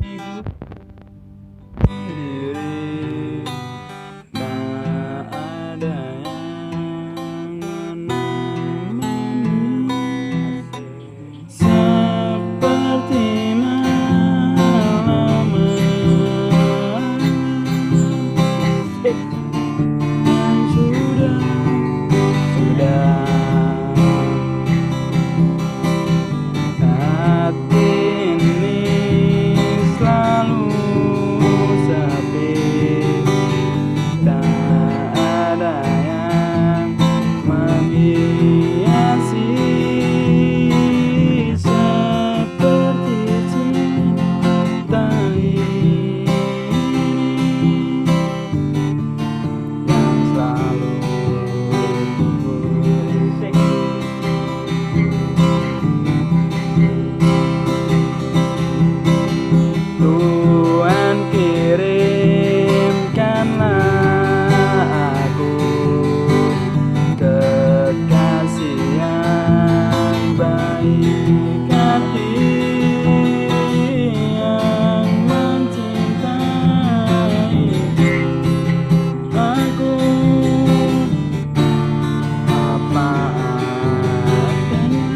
diri, tak ada yang menemani, seperti malam yang sudah hati ini selalu sepi, tak ada yang menghiasi, seperti cinta ini yang selalu Tuhan kirimkanlah aku kekasih yang baik hati, yang mencintai aku apa adanya.